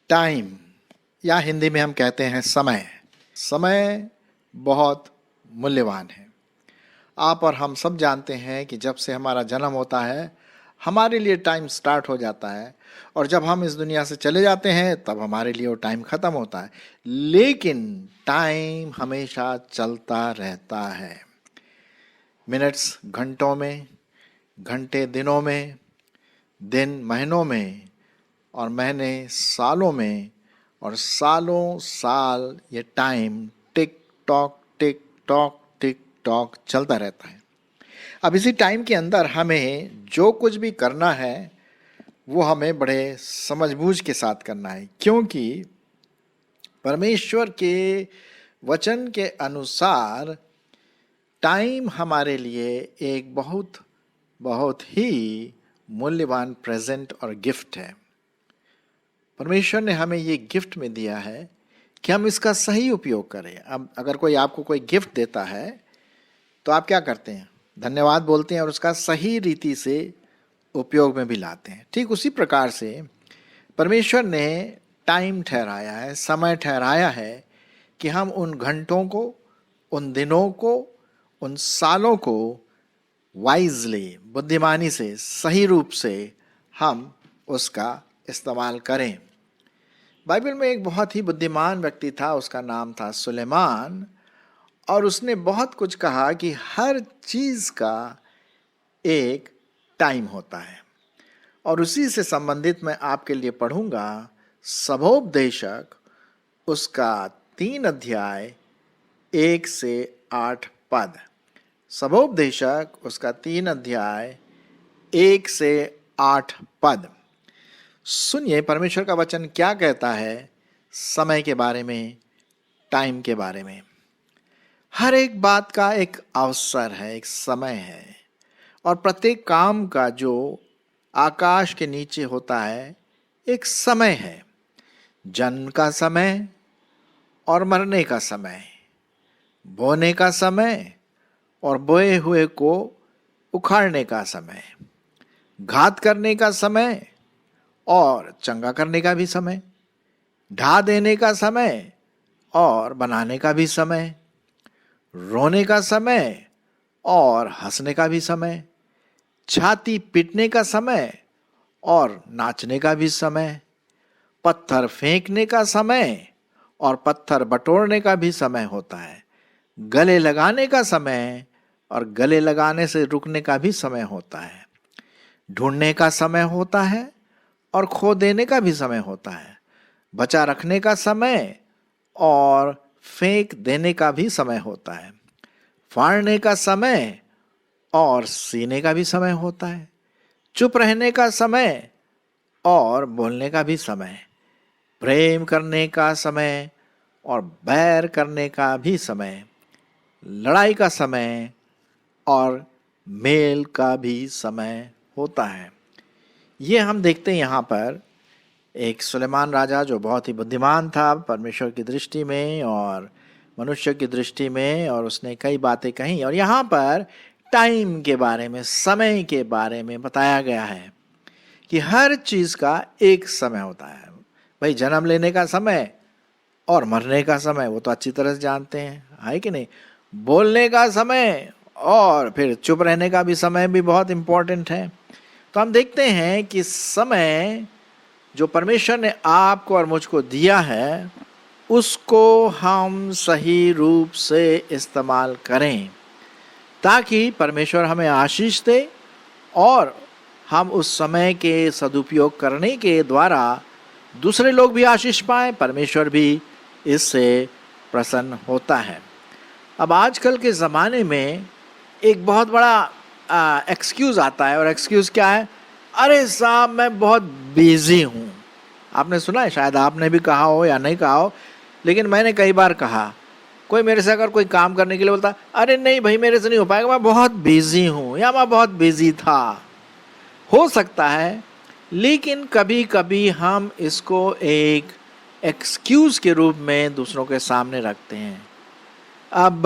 Time या हिंदी में हम कहते हैं समय। समय बहुत मूल्यवान है। आप और हम सब जानते हैं कि जब से हमारा जन्म होता है हमारे लिए टाइम स्टार्ट हो जाता है और जब हम इस दुनिया से चले जाते हैं तब हमारे लिए वो टाइम ख़त्म होता है। लेकिन टाइम हमेशा चलता रहता है। मिनट्स घंटों में, घंटे दिनों में, दिन महीनों में और महीने सालों में और सालों साल ये टाइम टिक टॉक चलता रहता है। अब इसी टाइम के अंदर हमें जो कुछ भी करना है वो हमें बड़े समझबूझ के साथ करना है, क्योंकि परमेश्वर के वचन के अनुसार टाइम हमारे लिए एक बहुत बहुत ही मूल्यवान प्रेजेंट और गिफ्ट है। परमेश्वर ने हमें ये गिफ्ट में दिया है कि हम इसका सही उपयोग करें। अब अगर कोई आपको कोई गिफ्ट देता है तो आप क्या करते हैं? धन्यवाद बोलते हैं और उसका सही रीति से उपयोग में भी लाते हैं। ठीक उसी प्रकार से परमेश्वर ने टाइम ठहराया है, समय ठहराया है कि हम उन घंटों को, उन दिनों को, उन सालों को वाइजली, बुद्धिमानी से, सही रूप से हम उसका इस्तेमाल करें। बाइबल में एक बहुत ही बुद्धिमान व्यक्ति था, उसका नाम था सुलेमान, और उसने बहुत कुछ कहा कि हर चीज़ का एक टाइम होता है। और उसी से संबंधित मैं आपके लिए पढ़ूंगा सबोपदेशक उसका 3 अध्याय 1 से 8 पद। सबोपदेशक उसका 3 अध्याय 1 से 8 पद। सुनिए परमेश्वर का वचन क्या कहता है समय के बारे में, टाइम के बारे में। हर एक बात का एक अवसर है, एक समय है, और प्रत्येक काम का जो आकाश के नीचे होता है एक समय है। जन्म का समय और मरने का समय, बोने का समय और बोए हुए को उखाड़ने का समय, घात करने का समय और चंगा करने का भी समय, ढा देने का समय और बनाने का भी समय, रोने का समय और हंसने का भी समय, छाती पीटने का समय और नाचने का भी समय, पत्थर फेंकने का समय और पत्थर बटोरने का भी समय होता है, गले लगाने का समय और गले लगाने से रुकने का भी समय होता है, ढूंढने का समय होता है और खो देने का भी समय होता है, बचा रखने का समय और फेंक देने का भी समय होता है, फाड़ने का समय और सीने का भी समय होता है, चुप रहने का समय और बोलने का भी समय, प्रेम करने का समय और बैर करने का भी समय, लड़ाई का समय और मेल का भी समय होता है। ये हम देखते हैं यहाँ पर एक सुलेमान राजा जो बहुत ही बुद्धिमान था परमेश्वर की दृष्टि में और मनुष्य की दृष्टि में, और उसने कई बातें कही। और यहाँ पर टाइम के बारे में, समय के बारे में बताया गया है कि हर चीज़ का एक समय होता है। भाई जन्म लेने का समय और मरने का समय वो तो अच्छी तरह से जानते हैं, है कि नहीं? बोलने का समय और फिर चुप रहने का भी समय भी बहुत इम्पोर्टेंट है। तो हम देखते हैं कि समय जो परमेश्वर ने आपको और मुझको दिया है उसको हम सही रूप से इस्तेमाल करें ताकि परमेश्वर हमें आशीष दे और हम उस समय के सदुपयोग करने के द्वारा दूसरे लोग भी आशीष पाएं, परमेश्वर भी इससे प्रसन्न होता है। अब आजकल के ज़माने में एक बहुत बड़ा एक्सक्यूज़ आता है, और एक्सक्यूज़ क्या है? अरे साहब मैं बहुत बिजी हूँ। आपने सुना है, शायद आपने भी कहा हो या नहीं कहा हो, लेकिन मैंने कई बार कहा। कोई मेरे से अगर कोई काम करने के लिए बोलता, अरे नहीं भाई मेरे से नहीं हो पाएगा, मैं बहुत बिजी हूँ या मैं बहुत बिजी था। हो सकता है, लेकिन कभी कभी हम इसको एक एक्सक्यूज़ के रूप में दूसरों के सामने रखते हैं। अब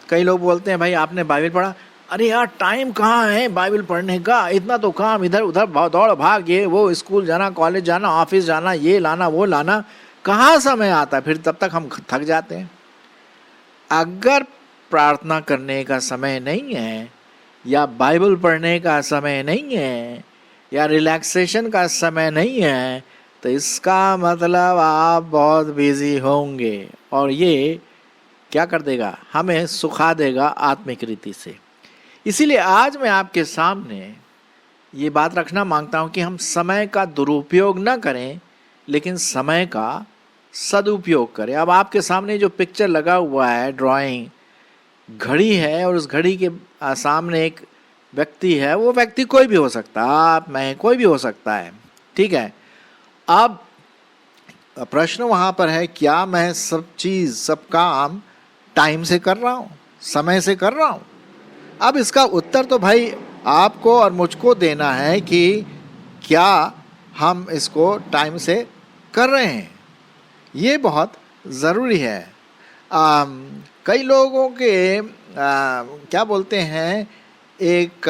कई लोग बोलते हैं भाई आपने बाइबल पढ़ा? अरे यार टाइम कहाँ है बाइबल पढ़ने का, इतना तो काम, इधर उधर दौड़ भाग, ये वो, स्कूल जाना, कॉलेज जाना, ऑफिस जाना, ये लाना वो लाना, कहाँ समय आता है। फिर तब तक हम थक जाते हैं। अगर प्रार्थना करने का समय नहीं है, या बाइबल पढ़ने का समय नहीं है, या रिलैक्सेशन का समय नहीं है, तो इसका मतलब आप बहुत बिजी होंगे, और ये क्या कर देगा, हमें सुखा देगा आत्मिक रीति से। इसीलिए आज मैं आपके सामने ये बात रखना मांगता हूं कि हम समय का दुरुपयोग न करें, लेकिन समय का सदुपयोग करें। अब आपके सामने जो पिक्चर लगा हुआ है, ड्राइंग, घड़ी है, और उस घड़ी के सामने एक व्यक्ति है। वो व्यक्ति कोई भी हो सकता है, आप, मैं, कोई भी हो सकता है, ठीक है। अब प्रश्न वहाँ पर है, क्या मैं सब चीज़, सब काम टाइम से कर रहा हूँ, समय से कर रहा हूँ? अब इसका उत्तर तो भाई आपको और मुझको देना है कि क्या हम इसको टाइम से कर रहे हैं। ये बहुत ज़रूरी है। कई लोगों के क्या बोलते हैं, एक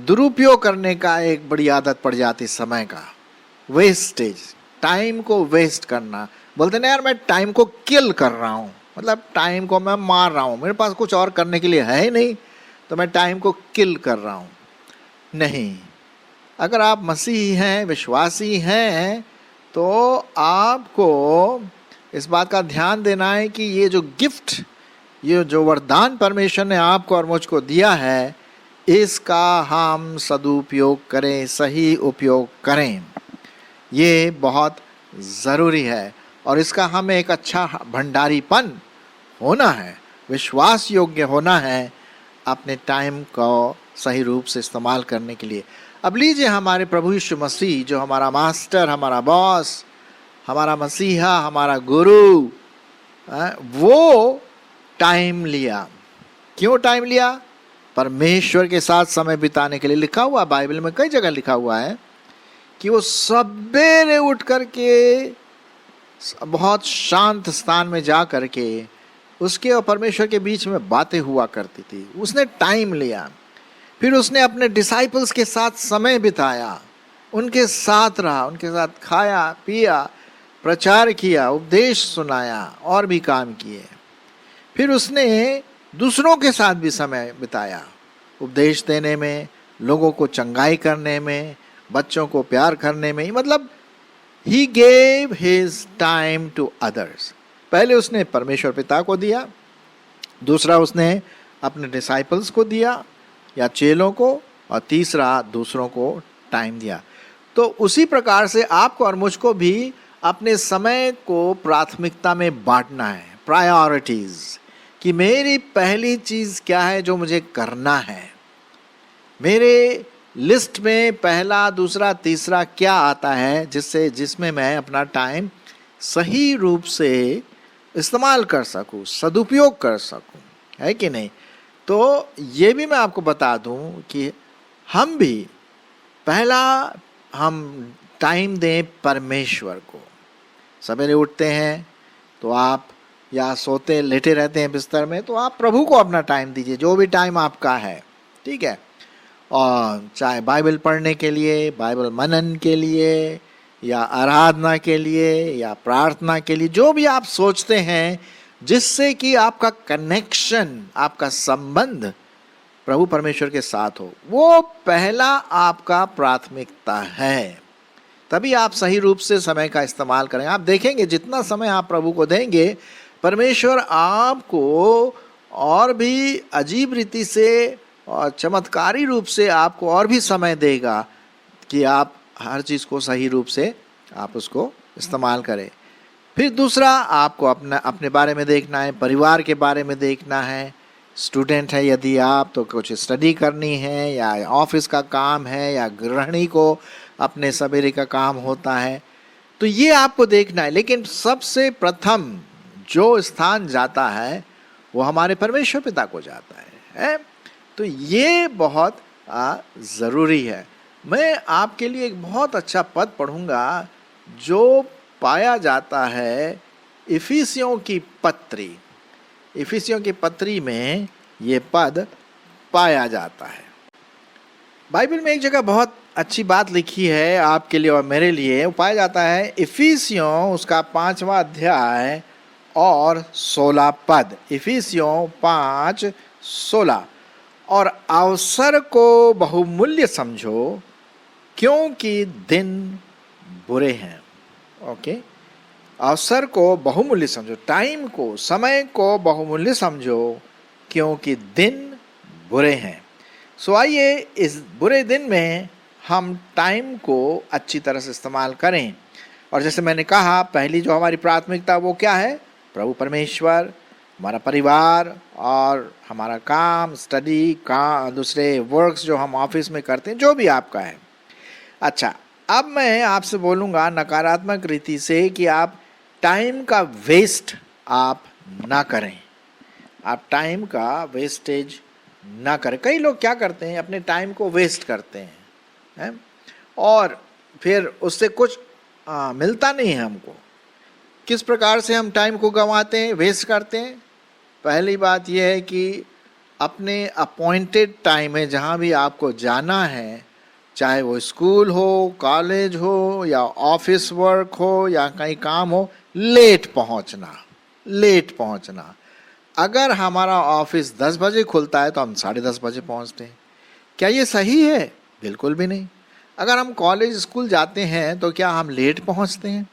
दुरुपयोग करने का एक बड़ी आदत पड़ जाती, समय का वेस्टेज, टाइम को वेस्ट करना। बोलते ना यार मैं टाइम को किल कर रहा हूँ, मतलब टाइम को मैं मार रहा हूँ, मेरे पास कुछ और करने के लिए है ही नहीं, तो मैं टाइम को किल कर रहा हूँ। नहीं, अगर आप मसीही हैं, विश्वासी हैं, तो आपको इस बात का ध्यान देना है कि ये जो गिफ्ट, ये जो वरदान परमेश्वर ने आपको और मुझको दिया है, इसका हम सदुपयोग करें, सही उपयोग करें। ये बहुत ज़रूरी है, और इसका हमें एक अच्छा भंडारीपन होना है, विश्वास योग्य होना है अपने टाइम को सही रूप से इस्तेमाल करने के लिए। अब लीजिए हमारे प्रभु यीशु मसीह, जो हमारा मास्टर, हमारा बॉस, हमारा मसीहा, हमारा गुरु, वो टाइम लिया। क्यों टाइम लिया? परमेश्वर के साथ समय बिताने के लिए। लिखा हुआ बाइबल में कई जगह लिखा हुआ है कि वो सवेरे उठ करके बहुत शांत स्थान में जा करके उसके और परमेश्वर के बीच में बातें हुआ करती थी। उसने टाइम लिया, फिर उसने अपने डिसाइपल्स के साथ समय बिताया, उनके साथ रहा, उनके साथ खाया पिया, प्रचार किया, उपदेश सुनाया, और भी काम किए। फिर उसने दूसरों के साथ भी समय बिताया, उपदेश देने में, लोगों को चंगाई करने में, बच्चों को प्यार करने में। मतलब he gave his time to others। पहले उसने परमेश्वर पिता को दिया, दूसरा उसने अपने डिसाइपल्स को दिया या चेलों को, और तीसरा दूसरों को टाइम दिया। तो उसी प्रकार से आपको और मुझको भी अपने समय को प्राथमिकता में बांटना है, प्रायोरिटीज, कि मेरी पहली चीज़ क्या है जो मुझे करना है, मेरे लिस्ट में पहला, दूसरा, तीसरा क्या आता है, जिसमें मैं अपना टाइम सही रूप से इस्तेमाल कर सकूं, सदुपयोग कर सकूं, है कि नहीं। तो ये भी मैं आपको बता दूं कि हम भी पहला हम टाइम दें परमेश्वर को। सवेरे उठते हैं तो आप, या सोते लेटे रहते हैं बिस्तर में, तो आप प्रभु को अपना टाइम दीजिए, जो भी टाइम आपका है, ठीक है। और चाहे बाइबल पढ़ने के लिए, बाइबल मनन के लिए, या आराधना के लिए, या प्रार्थना के लिए, जो भी आप सोचते हैं जिससे कि आपका कनेक्शन, आपका संबंध प्रभु परमेश्वर के साथ हो, वो पहला आपका प्राथमिकता है। तभी आप सही रूप से समय का इस्तेमाल करें। आप देखेंगे जितना समय आप प्रभु को देंगे, परमेश्वर आपको और भी अजीब रीति से और चमत्कारी रूप से आपको और भी समय देगा कि आप हर चीज़ को सही रूप से आप उसको इस्तेमाल करें। फिर दूसरा, आपको अपने बारे में देखना है, परिवार के बारे में देखना है। स्टूडेंट है यदि आप, तो कुछ स्टडी करनी है, या ऑफिस का काम है, या गृहिणी को अपने सवेरे का काम होता है, तो ये आपको देखना है। लेकिन सबसे प्रथम जो स्थान जाता है वो हमारे परमेश्वर पिता को जाता है? तो ये बहुत ज़रूरी है। मैं आपके लिए एक बहुत अच्छा पद पढ़ूंगा जो पाया जाता है इफिसियों की पत्री। इफिसियों की पत्री में ये पद पाया जाता है। बाइबल में एक जगह बहुत अच्छी बात लिखी है आपके लिए और मेरे लिए, वो पाया जाता है इफिसियों उसका 5वां अध्याय और 16 पद। इफिसियों 5:16, और अवसर को बहुमूल्य समझो क्योंकि दिन बुरे हैं। ओके, अवसर को बहुमूल्य समझो, टाइम को, समय को बहुमूल्य समझो क्योंकि दिन बुरे हैं। सो आइए इस बुरे दिन में हम टाइम को अच्छी तरह से इस्तेमाल करें। और जैसे मैंने कहा, पहली जो हमारी प्राथमिकता वो क्या है? प्रभु परमेश्वर, हमारा परिवार और हमारा काम, स्टडी का, दूसरे वर्क्स जो हम ऑफिस में करते हैं, जो भी आपका है। अच्छा, अब मैं आपसे बोलूँगा नकारात्मक रीति से कि आप टाइम का वेस्ट आप ना करें। आप टाइम का वेस्टेज ना करें। कई लोग क्या करते हैं, अपने टाइम को वेस्ट करते हैं और फिर उससे कुछ मिलता नहीं है हमको। किस प्रकार से हम टाइम को गंवाते हैं, वेस्ट करते हैं? पहली बात यह है कि अपने अपॉइंटेड टाइम में जहाँ भी आपको जाना है, चाहे वो स्कूल हो, कॉलेज हो या ऑफिस वर्क हो या कहीं काम हो, लेट पहुँचना। अगर हमारा ऑफिस 10 बजे खुलता है तो हम 10:30 बजे पहुँचते हैं। क्या ये सही है? बिल्कुल भी नहीं। अगर हम कॉलेज स्कूल जाते हैं तो क्या हम लेट पहुँचते हैं?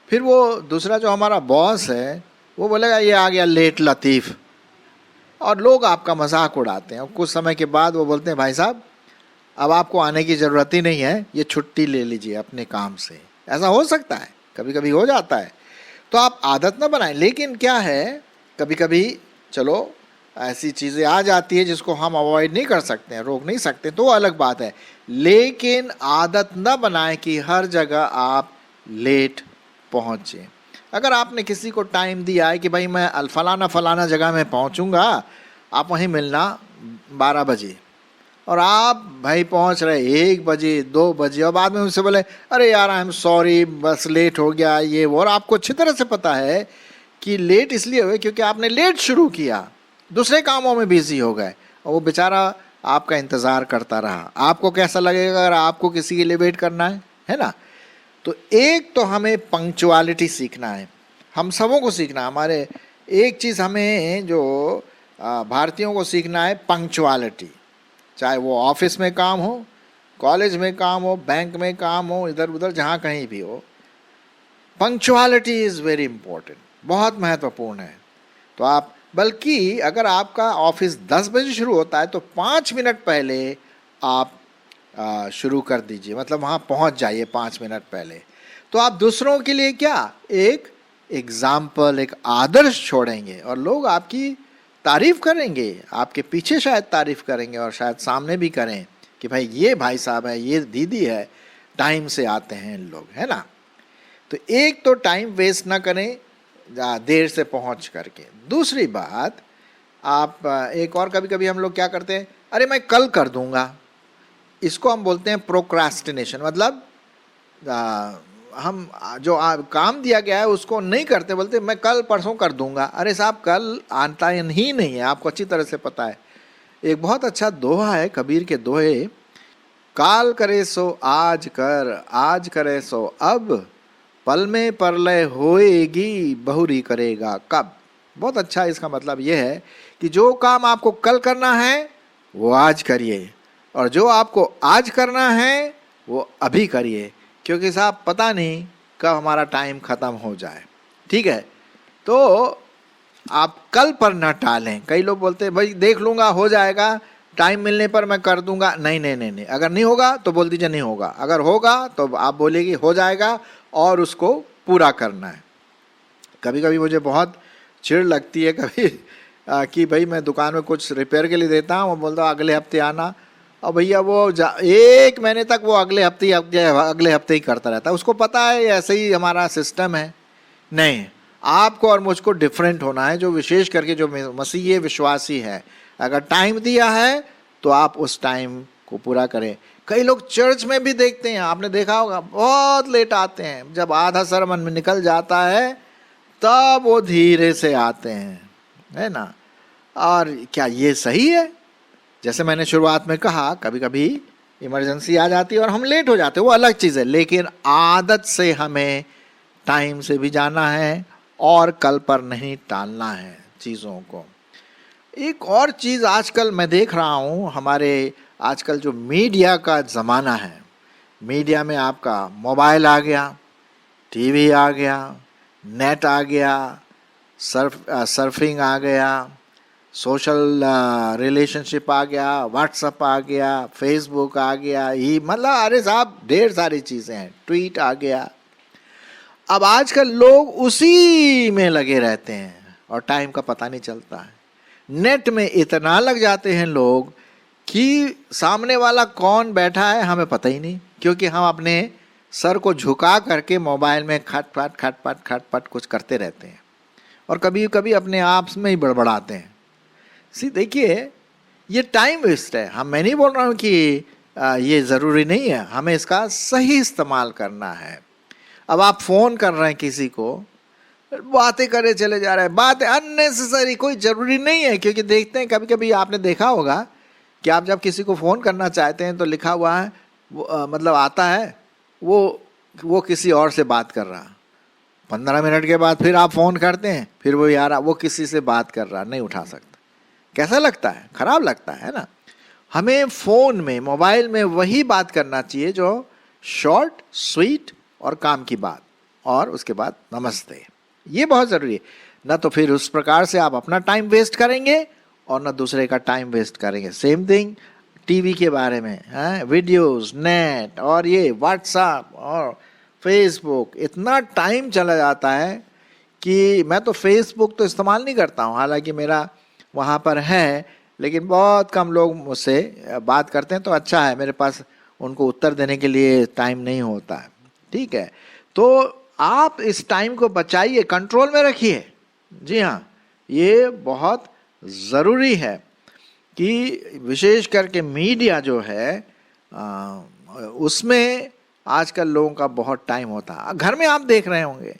फिर वो दूसरा जो हमारा बॉस है वो बोलेगा ये आ गया लेट लतीफ़, और लोग आपका मजाक उड़ाते हैं। और कुछ समय के बाद वो बोलते हैं भाई साहब अब आपको आने की ज़रूरत ही नहीं है, ये छुट्टी ले लीजिए अपने काम से। ऐसा हो सकता है, कभी कभी हो जाता है। तो आप आदत ना बनाएं। लेकिन क्या है, कभी कभी चलो ऐसी चीज़ें आ जाती है जिसको हम अवॉइड नहीं कर सकते हैं, रोक नहीं सकते, तो अलग बात है। लेकिन आदत न बनाएं कि हर जगह आप लेट पहुँचें। अगर आपने किसी को टाइम दिया है कि भाई मैं फलाना जगह में पहुँचूँगा, आप वहीं मिलना 12 बजे, और आप भाई पहुंच रहे 1 बजे 2 बजे, और बाद में उनसे बोले अरे यार आई एम सॉरी बस लेट हो गया ये वो, और आपको अच्छी तरह से पता है कि लेट इसलिए हुए क्योंकि आपने लेट शुरू किया, दूसरे कामों में बिजी हो गए और वो बेचारा आपका इंतज़ार करता रहा। आपको कैसा लगेगा अगर आपको किसी के लिए वेट करना है ना? तो एक तो हमें पंक्चुअलिटी सीखना है, हम सबों को सीखना है। हमारे एक चीज़ हमें जो भारतीयों को सीखना है, पंक्चुअलिटी। चाहे वो ऑफिस में काम हो, कॉलेज में काम हो, बैंक में काम हो, इधर उधर जहाँ कहीं भी हो, पंक्चुअलिटी इज़ वेरी इम्पोर्टेंट, बहुत महत्वपूर्ण है। तो आप, बल्कि अगर आपका ऑफिस 10 बजे शुरू होता है तो 5 मिनट पहले आप शुरू कर दीजिए, मतलब वहाँ पहुँच जाइए 5 मिनट पहले। तो आप दूसरों के लिए क्या, एक एग्जाम्पल, एक आदर्श छोड़ेंगे और लोग आपकी तारीफ़ करेंगे, आपके पीछे शायद तारीफ़ करेंगे और शायद सामने भी करें कि भाई ये भाई साहब है, ये दीदी है, टाइम से आते हैं लोग, है ना? तो एक तो टाइम वेस्ट ना करें देर से पहुंच करके। दूसरी बात, आप एक और कभी कभी हम लोग क्या करते हैं, अरे मैं कल कर दूंगा, इसको हम बोलते हैं प्रोक्रास्टिनेशन। मतलब हम जो काम दिया गया है उसको नहीं करते, बोलते मैं कल परसों कर दूंगा। अरे साहब कल आता ही नहीं है, आपको अच्छी तरह से पता है। एक बहुत अच्छा दोहा है कबीर के दोहे, काल करे सो आज कर, आज करे सो अब, पल में परलय होएगी बहुरी करेगा कब। बहुत अच्छा, इसका मतलब ये है कि जो काम आपको कल करना है वो आज करिए, और जो आपको आज करना है वो अभी करिए, क्योंकि साहब पता नहीं कब हमारा टाइम ख़त्म हो जाए। ठीक है, तो आप कल पर ना टालें। कई लोग बोलते हैं भाई देख लूँगा, हो जाएगा, टाइम मिलने पर मैं कर दूंगा। नहीं नहीं नहीं नहीं, अगर नहीं होगा तो बोल दीजिए नहीं होगा, अगर होगा तो आप बोलिए हो जाएगा और उसको पूरा करना है। कभी कभी मुझे बहुत चिढ़ लगती है कभी कि भाई मैं दुकान में कुछ रिपेयर के लिए देता हूँ, वो बोलता हूँ अगले हफ्ते आना, और भैया वो 1 महीने तक वो अगले हफ्ते ही करता रहता है। उसको पता है ऐसे ही हमारा सिस्टम है। नहीं, आपको और मुझको डिफरेंट होना है, जो विशेष करके जो मसीही विश्वासी है, अगर टाइम दिया है तो आप उस टाइम को पूरा करें। कई लोग चर्च में भी देखते हैं, आपने देखा होगा, बहुत लेट आते हैं, जब आधा सरमन में निकल जाता है तब वो धीरे से आते हैं, है ना? और क्या ये सही है? जैसे मैंने शुरुआत में कहा, कभी कभी इमरजेंसी आ जाती है और हम लेट हो जाते हैं, वो अलग चीज़ है, लेकिन आदत से हमें टाइम से भी जाना है और कल पर नहीं टालना है चीज़ों को। एक और चीज़ आजकल मैं देख रहा हूँ, हमारे आजकल जो मीडिया का ज़माना है, मीडिया में आपका मोबाइल आ गया, टीवी आ गया, नेट आ गया, सर्फिंग आ गया, सोशल रिलेशनशिप आ गया, व्हाट्सअप आ गया, फेसबुक आ गया, ही मतलब अरे साहब ढेर सारी चीज़ें हैं, ट्वीट आ गया। अब आजकल लोग उसी में लगे रहते हैं और टाइम का पता नहीं चलता है। नेट में इतना लग जाते हैं लोग कि सामने वाला कौन बैठा है हमें पता ही नहीं, क्योंकि हम अपने सर को झुका करके मोबाइल में खटपट कुछ करते रहते हैं और कभी कभी अपने आप में ही बड़बड़ाते हैं। देखिए, ये टाइम वेस्ट है। मैं नहीं बोल रहा हूँ कि ये ज़रूरी नहीं है, हमें इसका सही इस्तेमाल करना है। अब आप फ़ोन कर रहे हैं किसी को, बातें करे चले जा रहे हैं, बातें अननेसेसरी, कोई ज़रूरी नहीं है। क्योंकि देखते हैं, कभी कभी आपने देखा होगा कि आप जब किसी को फ़ोन करना चाहते हैं तो लिखा हुआ है मतलब आता है वो किसी और से बात कर रहा, 15 मिनट के बाद फिर आप फ़ोन करते हैं, फिर वो यार वो किसी से बात कर रहा, नहीं उठा सकता। कैसा लगता है? खराब लगता है ना। हमें फ़ोन में, मोबाइल में वही बात करना चाहिए जो शॉर्ट, स्वीट और काम की बात, और उसके बाद नमस्ते। ये बहुत ज़रूरी है। ना तो फिर उस प्रकार से आप अपना टाइम वेस्ट करेंगे और ना दूसरे का टाइम वेस्ट करेंगे। सेम थिंग टीवी के बारे में है, वीडियोस, नेट और ये व्हाट्सएप और फेसबुक, इतना टाइम चला जाता है कि मैं तो फेसबुक तो इस्तेमाल नहीं करता हूँ, हालांकि मेरा वहाँ पर है, लेकिन बहुत कम लोग मुझसे बात करते हैं, तो अच्छा है, मेरे पास उनको उत्तर देने के लिए टाइम नहीं होता है। ठीक है, तो आप इस टाइम को बचाइए, कंट्रोल में रखिए। जी हाँ, ये बहुत ज़रूरी है कि विशेष करके मीडिया जो है उसमें आजकल लोगों का बहुत टाइम होता है। घर में आप देख रहे होंगे,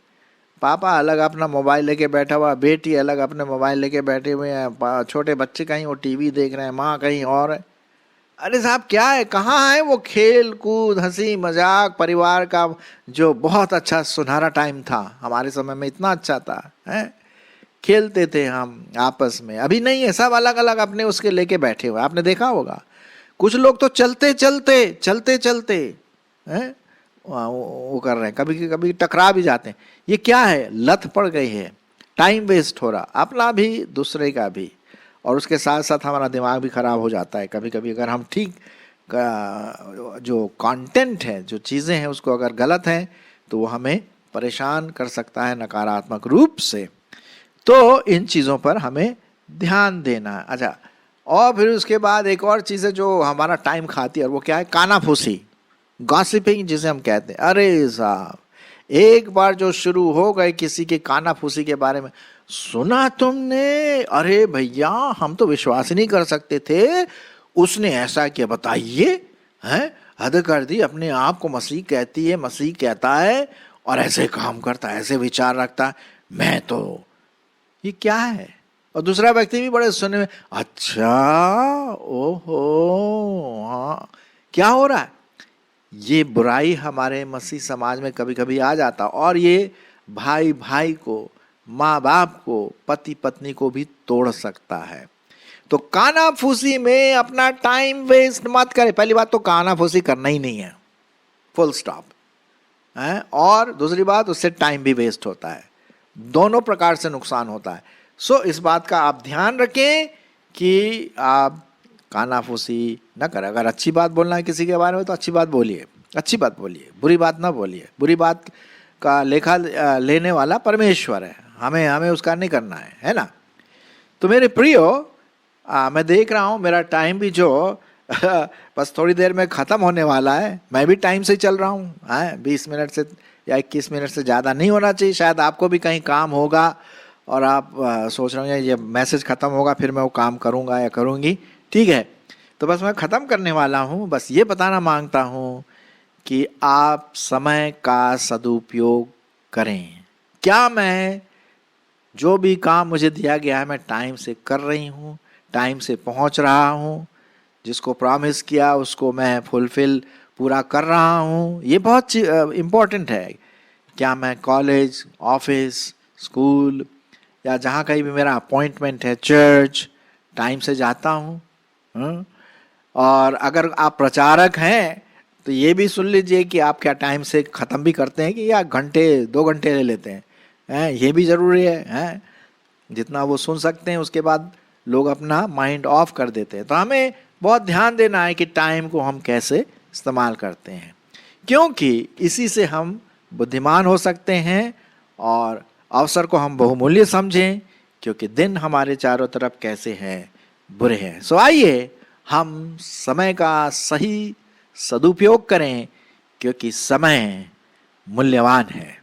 पापा अलग अपना मोबाइल लेके बैठा हुआ, बेटी अलग अपने मोबाइल लेके बैठे हुए हैं, छोटे बच्चे कहीं वो टीवी देख रहे हैं, माँ कहीं और है। अरे साहब क्या है, कहाँ है वो खेल कूद, हंसी मजाक, परिवार का जो बहुत अच्छा सुनहरा टाइम था हमारे समय में, इतना अच्छा था, है? खेलते थे हम आपस में। अभी नहीं है, सब अलग अलग अपने उसके लेके बैठे हुए। आपने देखा होगा कुछ लोग तो चलते चलते हैं वो कर रहे हैं, कभी कभी टकरा भी जाते हैं। ये क्या है? लत पड़ गई है, टाइम वेस्ट हो रहा, अपना भी दूसरे का भी, और उसके साथ साथ हमारा दिमाग भी खराब हो जाता है कभी कभी। अगर हम ठीक जो कंटेंट है, जो चीज़ें हैं, उसको अगर गलत हैं तो वो हमें परेशान कर सकता है नकारात्मक रूप से। तो इन चीज़ों पर हमें ध्यान देना है। अच्छा, और फिर उसके बाद एक और चीज़ है जो हमारा टाइम खाती है, और वो क्या है? कानाफूसी, गॉसिपिंग जिसे हम कहते हैं। अरे साहब, एक बार जो शुरू हो गए किसी के कानाफूसी के बारे में, सुना तुमने? अरे भैया, हम तो विश्वास ही नहीं कर सकते थे, उसने ऐसा किया, बताइए, हैं? हद कर दी, अपने आप को मसीह कहती है, मसीह कहता है, और ऐसे काम करता है, ऐसे विचार रखता है, मैं तो, ये क्या है? और दूसरा व्यक्ति भी बड़े सुनने में, अच्छा, ओहो, हाँ, क्या हो रहा है? ये बुराई हमारे मसीह समाज में कभी कभी आ जाता, और ये भाई भाई को, माँ बाप को, पति पत्नी को भी तोड़ सकता है। तो कानाफूसी में अपना टाइम वेस्ट मत करें। पहली बात तो कानाफूसी करना ही नहीं है, फुल स्टॉप है। और दूसरी बात, उससे टाइम भी वेस्ट होता है, दोनों प्रकार से नुकसान होता है। सो इस बात का आप ध्यान रखें कि आप कानाफूसी न करें। अगर अच्छी बात बोलना है किसी के बारे में तो अच्छी बात बोलिए, अच्छी बात बोलिए, बुरी बात ना बोलिए। बुरी बात का लेखा लेने वाला परमेश्वर है, हमें उसका नहीं करना है ना। तो मेरे प्रियो, मैं देख रहा हूँ मेरा टाइम भी जो बस थोड़ी देर में ख़त्म होने वाला है। मैं भी टाइम से ही चल रहा हूँ, 20 मिनट से या 21 मिनट से ज़्यादा नहीं होना चाहिए। शायद आपको भी कहीं काम होगा और आप सोच रहे होंगे ये मैसेज ख़त्म होगा फिर मैं वो काम करूँगा या करूँगी। ठीक है, तो बस मैं ख़त्म करने वाला हूँ। बस ये बताना मांगता हूँ कि आप समय का सदुपयोग करें। क्या मैं जो भी काम मुझे दिया गया है मैं टाइम से कर रही हूँ, टाइम से पहुँच रहा हूँ, जिसको प्रॉमिस किया उसको मैं फुलफिल पूरा कर रहा हूँ। ये बहुत इम्पोर्टेंट है। क्या मैं कॉलेज, ऑफिस, स्कूल या जहाँ कहीं भी मेरा अपॉइंटमेंट है, चर्च, टाइम से जाता हूँ? और अगर आप प्रचारक हैं तो ये भी सुन लीजिए कि आप क्या टाइम से ख़त्म भी करते हैं कि या घंटे 2 घंटे ले लेते हैं? ये भी ज़रूरी है। जितना वो सुन सकते हैं उसके बाद लोग अपना माइंड ऑफ कर देते हैं। तो हमें बहुत ध्यान देना है कि टाइम को हम कैसे इस्तेमाल करते हैं, क्योंकि इसी से हम बुद्धिमान हो सकते हैं और अवसर को हम बहुमूल्य समझें, क्योंकि दिन हमारे चारों तरफ कैसे हैं, बुरे हैं। सो आइए हम समय का सही सदुपयोग करें, क्योंकि समय मूल्यवान है।